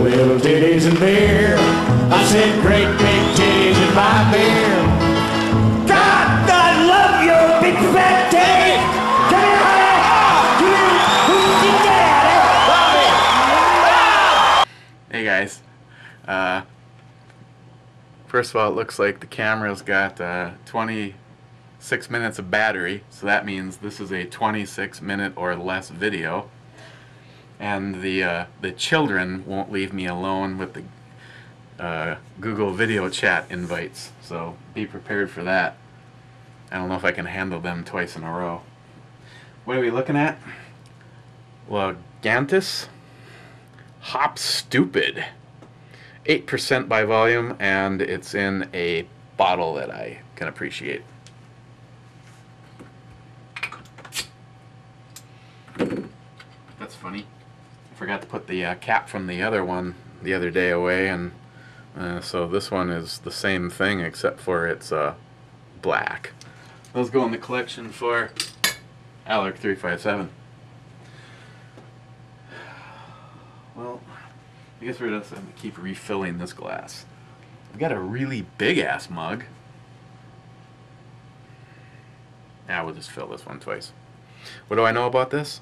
little titties and beer. I said great big titties in my beer. God, I love your big fat titties. Come here, honey. Hey guys, first of all, it looks like the camera's got 26 minutes of battery, so that means this is a 26-minute or less video. And the children won't leave me alone with the Google video chat invites, so be prepared for that. I don't know if I can handle them twice in a row. What are we looking at? Gigantus Hop Stoopid, 8% by volume, and it's in a bottle that I can appreciate. That's funny. I forgot to put the cap from the other one the other day away, and so this one is the same thing except for it's black. Those go in the collection for Alec 357. Well, I guess we're just going to keep refilling this glass. I've got a really big ass mug. Now we'll just fill this one twice. What do I know about this?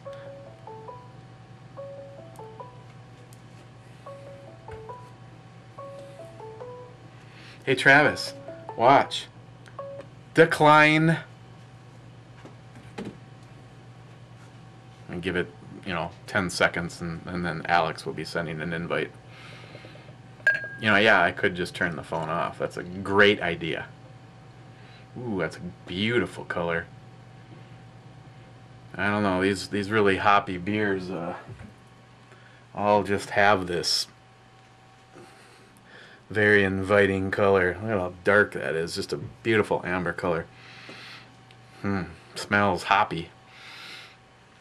Hey Travis, watch. Decline. And give it, 10 seconds, and then Alex will be sending an invite. Yeah, I could just turn the phone off. That's a great idea. Ooh, that's a beautiful color. I don't know, these really hoppy beers all just have this very inviting color. Look at how dark that is. Just a beautiful amber color. Smells hoppy.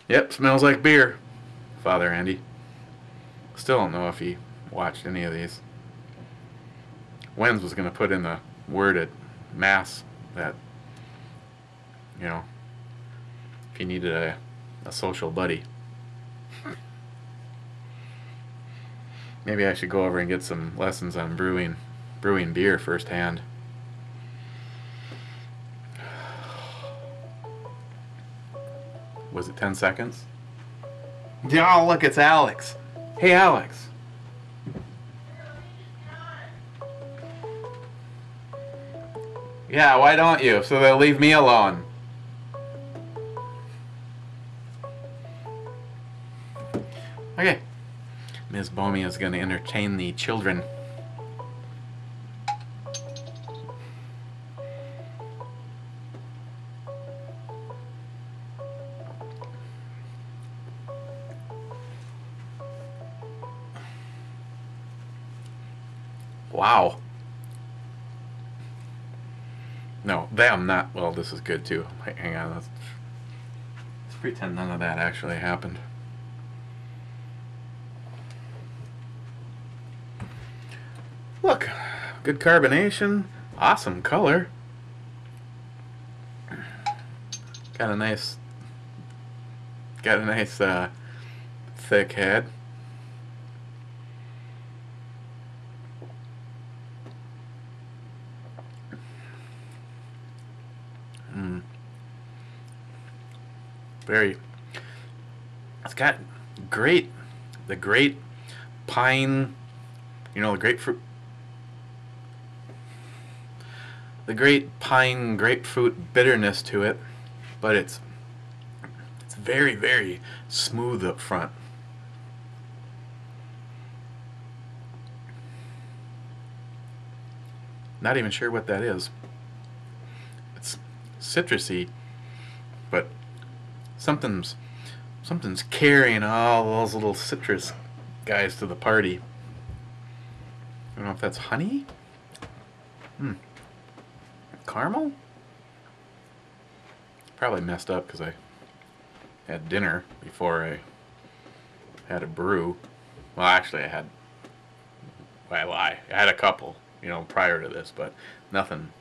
Yep, smells like beer. Father Andy. Still don't know if he watched any of these. Wenz was going to put in the word at Mass that, if he needed a social buddy. Maybe I should go over and get some lessons on brewing beer firsthand. Was it 10 seconds? Oh, look, it's Alex. Hey, Alex. Yeah, why don't you? So they'll leave me alone. Okay. Ms. Bomey is going to entertain the children. Wow. No, them, not... Well, this is good too. Hang on, let's pretend none of that actually happened. Look, good carbonation, awesome color. Got a nice thick head. It's got the great pine, the grapefruit. The great pine grapefruit bitterness to it, but it's very, very smooth up front. Not even sure what that is. It's citrusy, but something's carrying all those little citrus guys to the party. I don't know if that's honey? Caramel? Probably messed up because I had dinner before I had a brew. Well, actually I had a couple, prior to this, but nothing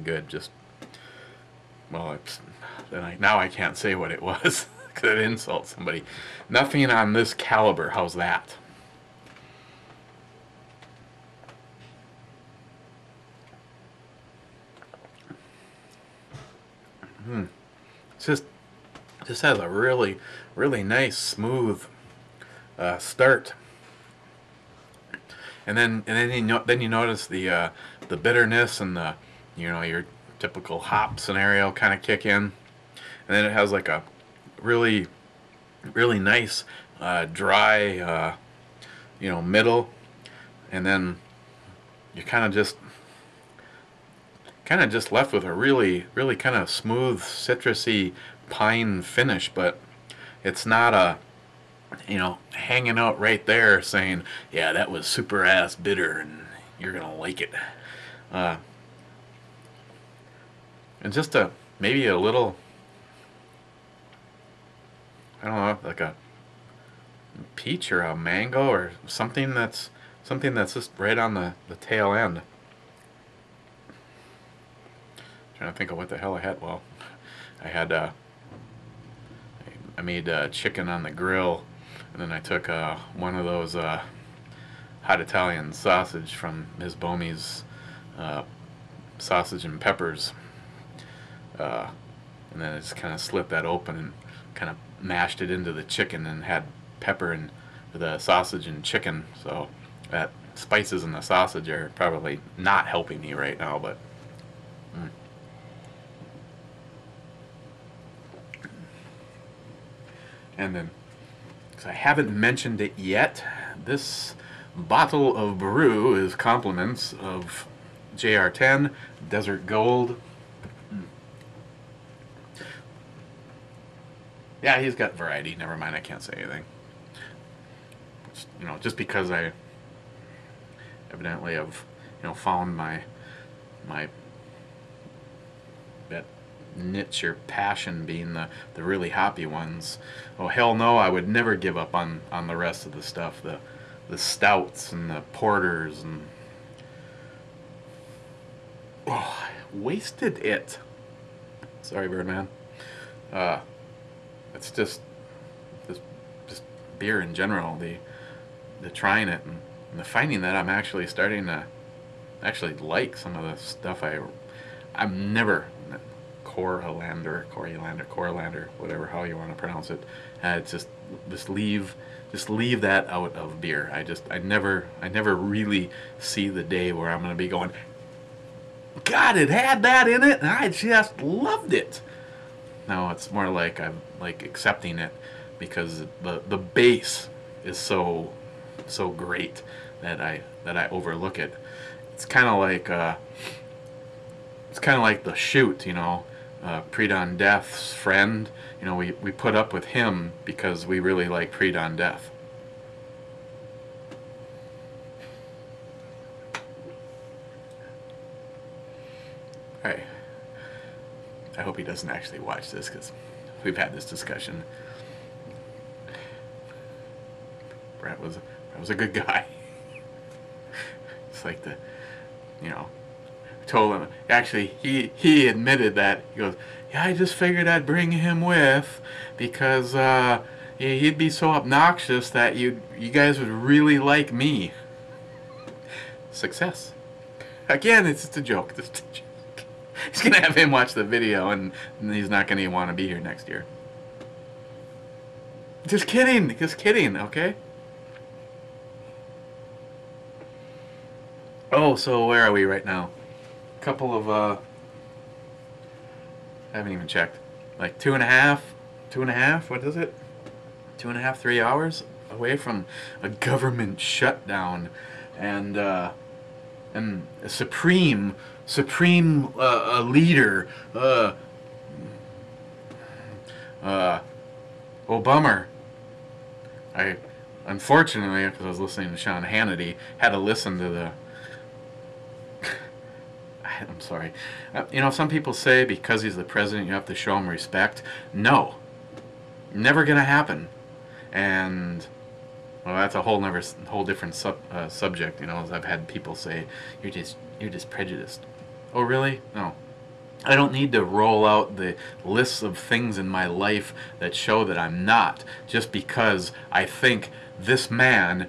good. Just, well, now I can't say what it was because it insults somebody. Nothing on this caliber. How's that? It's just has a really nice smooth start, and then you notice the bitterness and the your typical hop scenario kind of kick in, and then it has like a really nice dry middle, and then you're kind of just left with a really kind of smooth citrusy pine finish, but it's not a hanging out right there saying, yeah, that was super ass bitter and you're gonna like it. And just maybe a little, I don't know, like a peach or a mango or something that's just right on the tail end. Trying to think of what the hell I had. Well, I had I made chicken on the grill, and then I took one of those hot Italian sausage from Ms. Bomey's sausage and peppers, and then I just kind of slit that open and kind of mashed it into the chicken and had pepper and the sausage and chicken. So that spices in the sausage are probably not helping me right now, but and then, because I haven't mentioned it yet, this bottle of brew is compliments of JR10 DesertGold. Yeah, he's got variety. Never mind, I can't say anything. Just because I evidently have, found my that niche or passion being the really hoppy ones. Oh hell no, I would never give up on the rest of the stuff, the stouts and the porters and I wasted it. Sorry, Birdman. It's just beer in general. The trying it and the finding that I'm actually starting to like some of the stuff I'm never Coriander, whatever how you want to pronounce it. Just leave that out of beer. I never really see the day where I'm going to be going, God, it had that in it, and I just loved it. No, it's more like I'm like accepting it because the base is so great that I overlook it. It's kind of like the shoot, Pre-Dawn Death's friend. We put up with him because we really like Pre-Dawn Death. Alright. I hope he doesn't actually watch this because we've had this discussion. Brett was a good guy. It's like told him, actually he admitted that. He goes, yeah, I just figured I'd bring him with because he'd be so obnoxious that you guys would really like me. Success. Again, it's just a joke. He's gonna have him watch the video and he's not gonna want to be here next year. Just kidding, okay? Oh, so where are we right now? Couple of I haven't even checked. Like 2.5, what is it? 2.5, 3 hours away from a government shutdown and a supreme leader, Obama. I unfortunately, because I was listening to Sean Hannity, had to listen to the I'm sorry. Some people say because he's the president you have to show him respect. No. Never gonna happen. And well, that's a whole different subject. As I've had people say, you're just prejudiced. Oh really? No. I don't need to roll out the lists of things in my life that show that I'm not, just because I think this man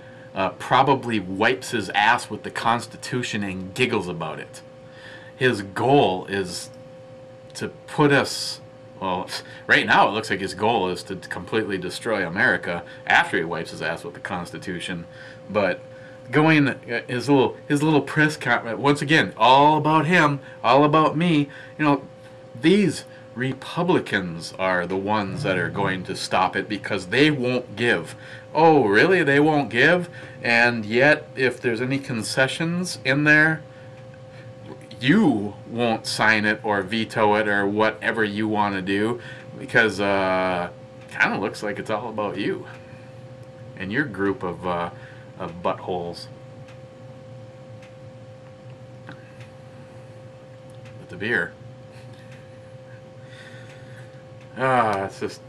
probably wipes his ass with the Constitution and giggles about it. His goal is to put us Well, right now it looks like his goal is to completely destroy America after he wipes his ass with the Constitution. But going his little press conference, once again, all about him, all about me. You know, these Republicans are the ones that are going to stop it because they won't give. Oh, really? They won't give? And yet, if there's any concessions in there, you won't sign it or veto it or whatever you want to do, because kind of looks like it's all about you and your group of buttholes. With the beer. It's just,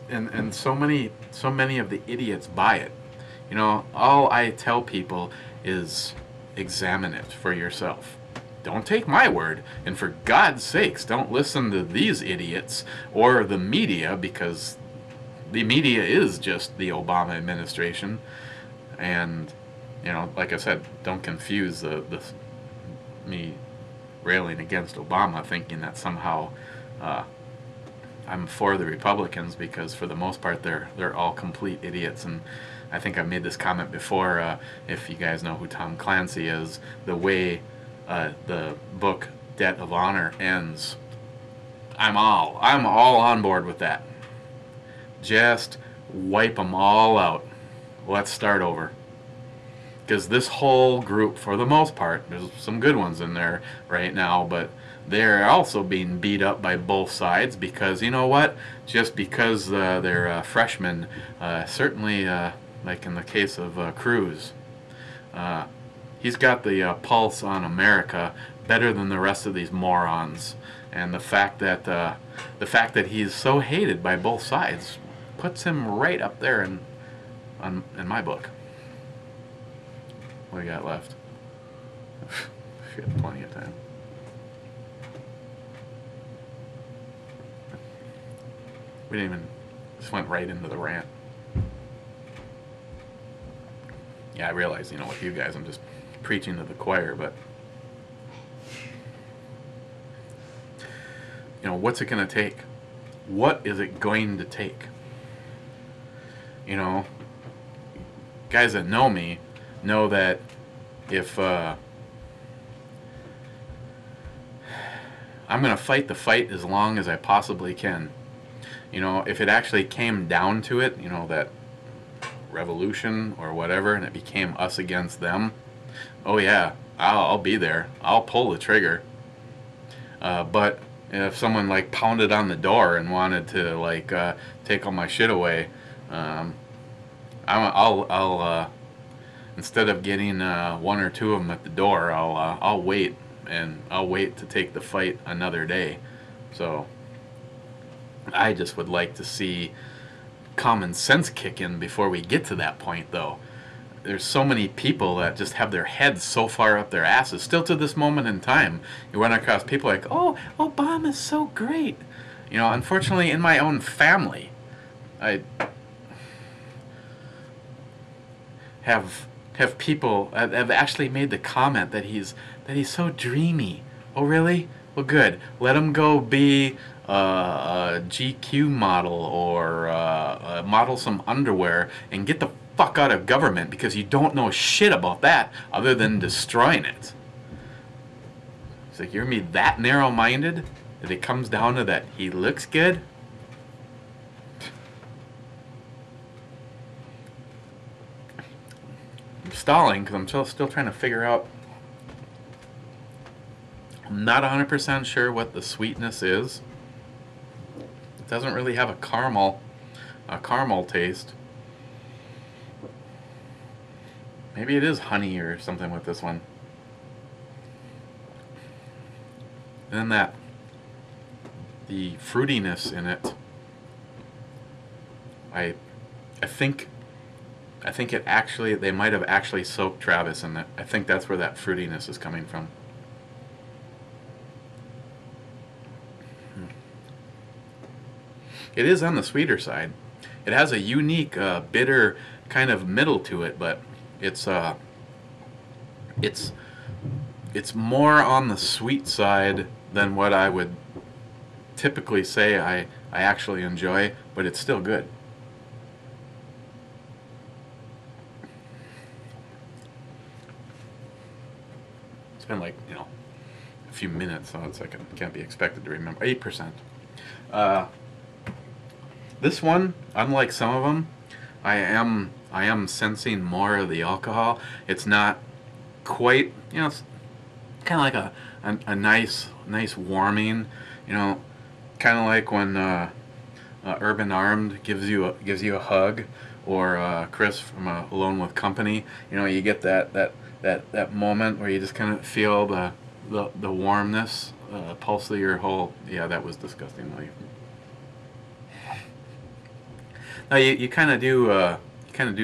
and so many of the idiots buy it. You know, all I tell people is examine it for yourself. Don't take my word, and for God's sakes, don't listen to these idiots or the media, because the media is just the Obama administration. And, you know, like I said, don't confuse me railing against Obama thinking that somehow I'm for the Republicans, because for the most part they're all complete idiots. And I think I've made this comment before. If you guys know who Tom Clancy is, the way the book Debt of Honor ends, I'm all on board with that. Just wipe them all out. Let's start over. Because this whole group, for the most part, there's some good ones in there right now, but they're also being beat up by both sides, because, you know what? Just because they're freshmen, certainly, like in the case of Cruz, he's got the pulse on America better than the rest of these morons. And the fact that he's so hated by both sides puts him right up there in my book. What do you got left? We got plenty of time. We didn't even, just went right into the rant. Yeah, I realize, you know, with you guys, I'm just preaching to the choir, but, you know, what's it going to take? What is it going to take? You know, guys that know me know that if I'm going to fight the fight as long as I possibly can. You know, if it actually came down to it, you know, that revolution or whatever, and it became us against them, oh yeah, I'll be there. I'll pull the trigger. But if someone like pounded on the door and wanted to like take all my shit away, I'll instead of getting one or two of them at the door, I'll wait, and I'll wait to take the fight another day. So I just would like to see common sense kick in before we get to that point, though. There's so many people that just have their heads so far up their asses. Still to this moment in time, you run across people like, oh, Obama's so great. You know, unfortunately, in my own family, I have people have actually made the comment that he's so dreamy. Oh, really? Well, good. Let him go be a GQ model, or model some underwear, and get the fuck out of government, because you don't know shit about that other than destroying it. It's like, you're me that narrow-minded that it comes down to that he looks good? I'm stalling because I'm still trying to figure out. I'm not 100% sure what the sweetness is. It doesn't really have a caramel taste. Maybe it is honey or something with this one. And then the fruitiness in it, I think it actually, they might have actually soaked Travis in it. I think that's where that fruitiness is coming from. It is on the sweeter side. It has a unique bitter kind of middle to it, but it's more on the sweet side than what I would typically say I actually enjoy, but it's still good. It's been like, you know, a few minutes, so it's like it can't be expected to remember. 8%. This one, unlike some of them, I am sensing more of the alcohol. It's not quite, you know, it's kind of like a nice warming, you know, kind of like when Urban Armed gives you a hug, or Chris from Alone with Company. You know, you get that moment where you just kind of feel the warmness pulse of your whole. Yeah, that was disgustingly. Now you kind of do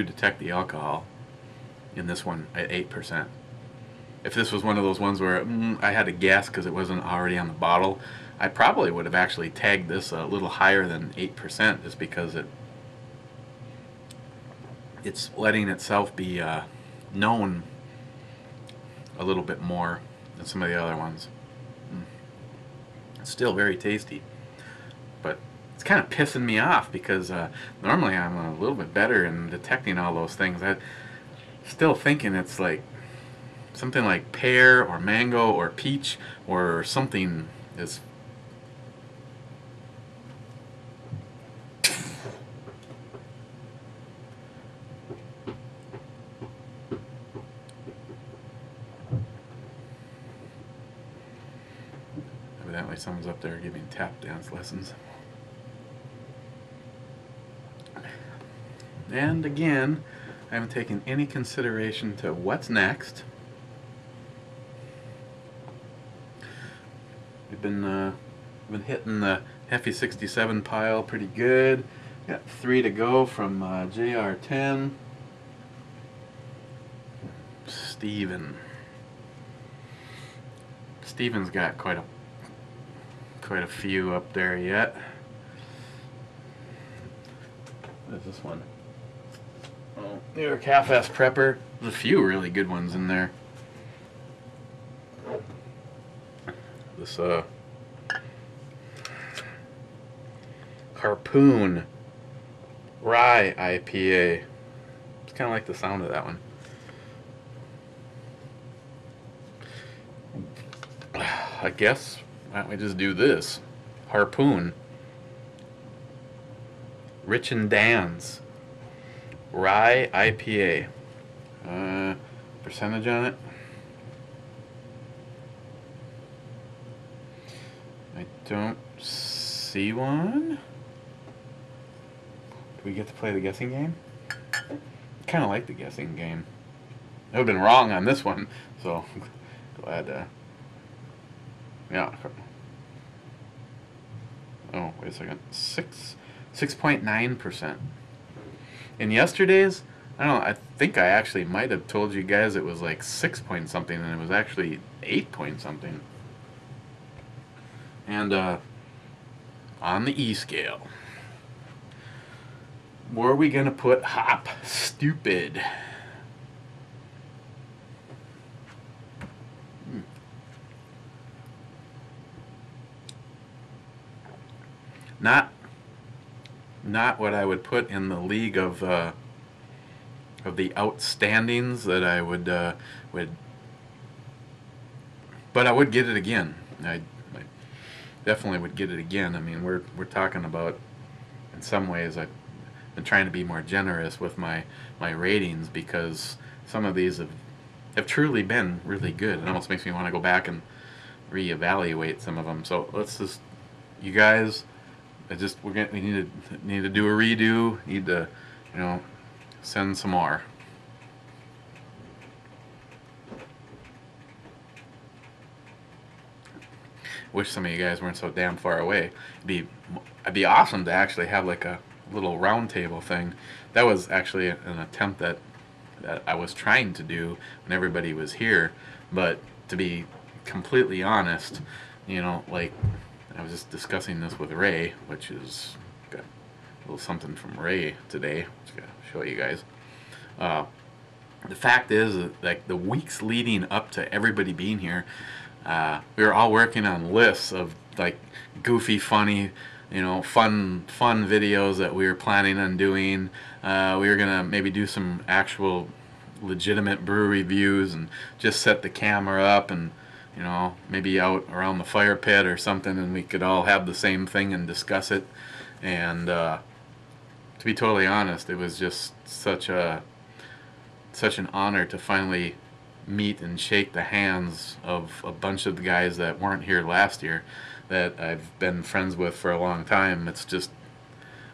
detect the alcohol in this one at 8%. If this was one of those ones where I had to guess because it wasn't already on the bottle, I probably would have actually tagged this a little higher than 8%, just because it's letting itself be known a little bit more than some of the other ones. It's still very tasty, but it's kind of pissing me off because normally I'm a little bit better in detecting all those things. I'm still thinking it's like something like pear or mango or peach or something is. Evidently someone's up there giving tap dance lessons. And again, I haven't taken any consideration to what's next. We've been hitting the Heffy 67 pile pretty good. Got 3 to go from JR10. Steven's got quite a few up there yet. What is this one? Oh, New York Half-Ass Prepper. There's a few really good ones in there. This Harpoon Rye IPA. It's kind of like the sound of that one. I guess, why don't we just do this? Harpoon Rich and Dan's Rye IPA. Percentage on it? I don't see one. Do we get to play the guessing game? I kind of like the guessing game. I would have been wrong on this one, so glad. Yeah. Oh, wait a second. 6.9%. In yesterday's, I don't know, I think I actually might have told you guys it was like 6 point something, and it was actually 8 point something. And on the E scale, where are we gonna put Hop Stoopid? Not what I would put in the league of the outstandings that I would but I would get it again. I definitely would get it again. I mean, we're talking about, in some ways I've been trying to be more generous with my ratings, because some of these have truly been really good. It almost makes me want to go back and reevaluate some of them. So let's just, you guys, we need to do a redo. Need to, you know, send some more. Wish some of you guys weren't so damn far away. It'd be awesome to actually have like a little round table thing. That was actually an attempt that I was trying to do when everybody was here. But to be completely honest, you know, like, I was just discussing this with Ray, which is got a little something from Ray today, which I'm going to show you guys. The fact is, like, the weeks leading up to everybody being here, we were all working on lists of like goofy, funny, you know, fun videos that we were planning on doing. We were gonna maybe do some actual legitimate brew reviews and just set the camera up and, you know, maybe out around the fire pit or something, and we could all have the same thing and discuss it. And to be totally honest, it was just such an honor to finally meet and shake the hands of a bunch of the guys that weren't here last year that I've been friends with for a long time. It's just,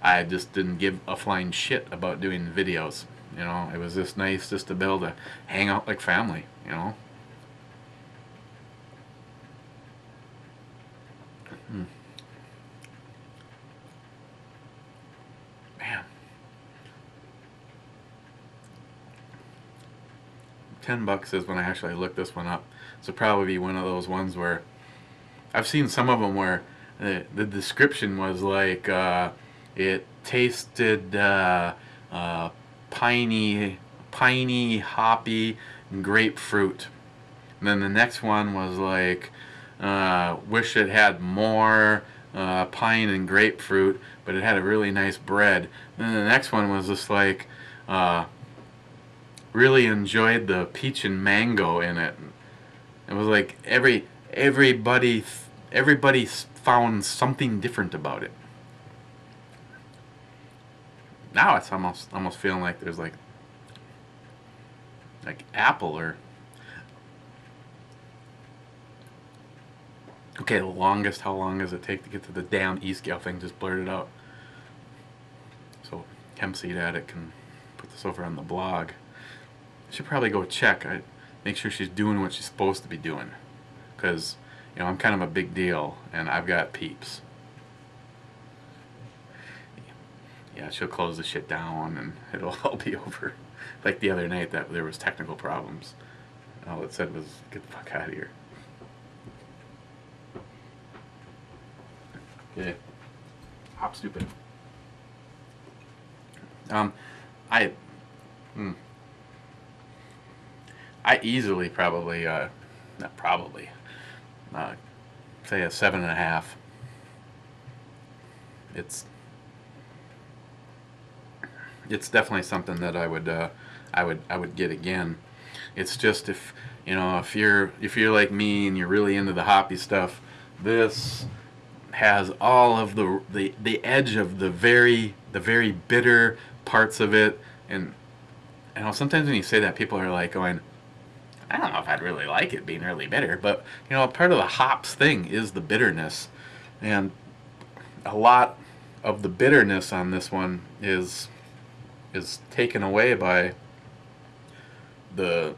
I just didn't give a flying shit about doing videos. You know, it was just nice just to be able to hang out like family, you know. Man. $10 is when I actually looked this one up. So probably be one of those ones where I've seen some of them where the description was like it tasted piney, hoppy, and grapefruit. And then the next one was like wish it had more pine and grapefruit, but it had a really nice bread. And then the next one was just like really enjoyed the peach and mango in it. It was like everybody found something different about it. Now it's almost feeling like there's like apple or okay, the longest, how long does it take to get to the damn E-scale thing? Just blurted out. So HempSeedAddict can put this over on the blog. I should probably go check. Make sure she's doing what she's supposed to be doing, because you know I'm kind of a big deal and I've got peeps. Yeah, she'll close the shit down and it'll all be over. Like the other night that there was technical problems. All it said was get the fuck out of here. Okay. Hop stupid. I easily probably not probably say a 7.5. It's definitely something that I would get again. It's just if you know if you're like me and you're really into the hoppy stuff, this has all of the edge of the very bitter parts of it. And you know sometimes when you say that, people are like going, I don't know if I'd really like it being really bitter, but you know part of the hops thing is the bitterness, and a lot of the bitterness on this one is taken away by the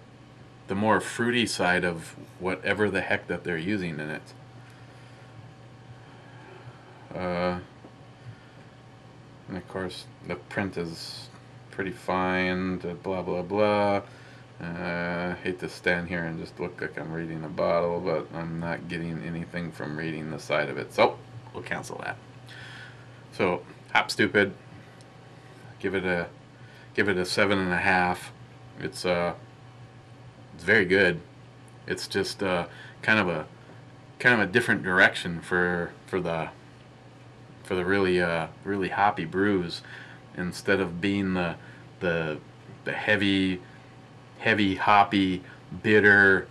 more fruity side of whatever the heck that they're using in it. And of course the print is pretty fine, blah blah blah. Hate to stand here and just look like I'm reading a bottle, but I'm not getting anything from reading the side of it, so we'll cancel that. So Hop Stupid, give it a 7.5. It's very good. It's just kind of a different direction for the really hoppy brews. Instead of being the heavy hoppy bitter,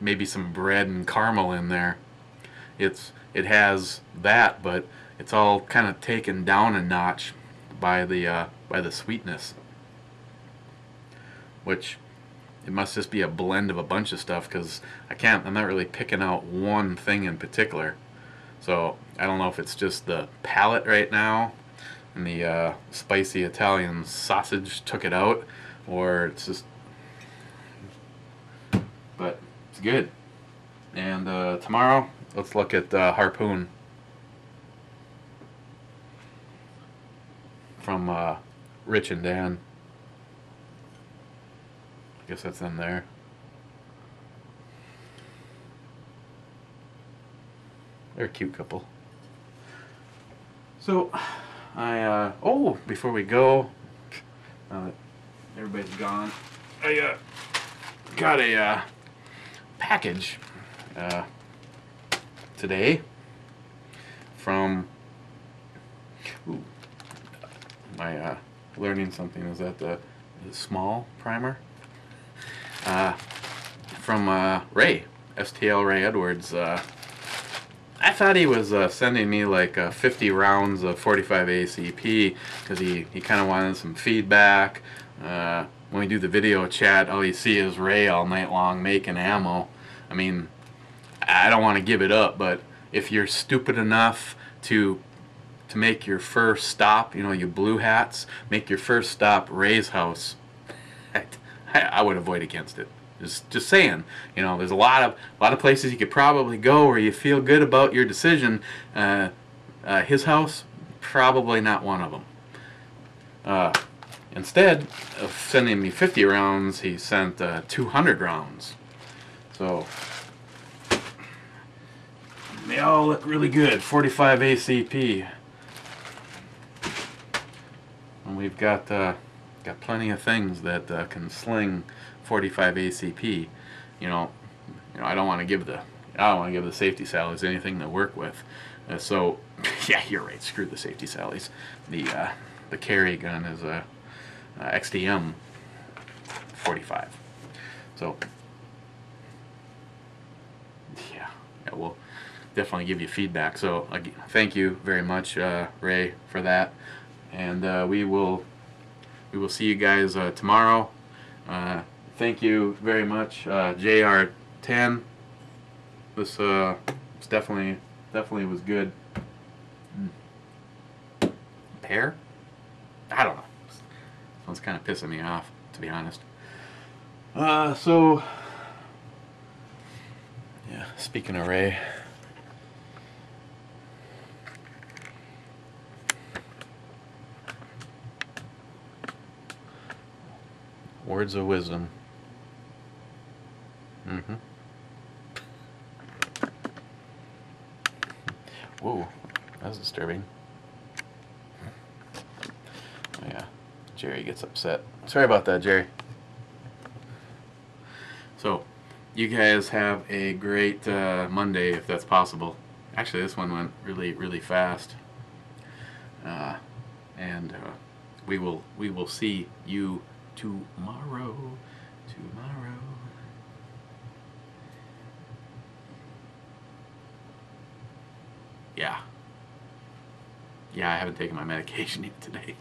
maybe some bread and caramel in there. It has that, but it's all kind of taken down a notch by the sweetness, which it must just be a blend of a bunch of stuff, because I'm not really picking out one thing in particular. So I don't know if it's just the palate right now and the spicy Italian sausage took it out, or it's just, but it's good. And tomorrow let's look at Harpoon from Rich and Dan. I guess that's in there. They're a cute couple. So before we go, now that everybody's gone, I got a package today from my learning something. Is that the small primer from Ray, STL Ray Edwards. I thought he was sending me like 50 rounds of 45 ACP because he kind of wanted some feedback. When we do the video chat, all you see is Ray all night long making ammo. I mean, I don't want to give it up, but if you're stupid enough to make your first stop, you know, you blue hats, make your first stop Ray's house, I would avoid against it. Just saying, you know, there's a lot of places you could probably go where you feel good about your decision. His house, probably not one of them. Instead of sending me 50 rounds, he sent 200 rounds. So they all look really good. 45 ACP, and we've got plenty of things that can sling 45 ACP. You know, I don't want to give the safety sallies anything to work with. So yeah, you're right. Screw the safety sallies. The carry gun is a XDM 45. So yeah, we'll definitely give you feedback. So thank you very much, Ray, for that. And we will see you guys tomorrow. Thank you very much, JR10. This definitely was good. Pear? I don't know. This one's kind of pissing me off, to be honest. So yeah, speaking of Ray, words of wisdom. Whoa, that's disturbing. Oh yeah, Jerry gets upset. Sorry about that, Jerry. So, you guys have a great Monday, if that's possible. Actually, this one went really, really fast. And we will see you tomorrow. Yeah, I haven't taken my medication yet today.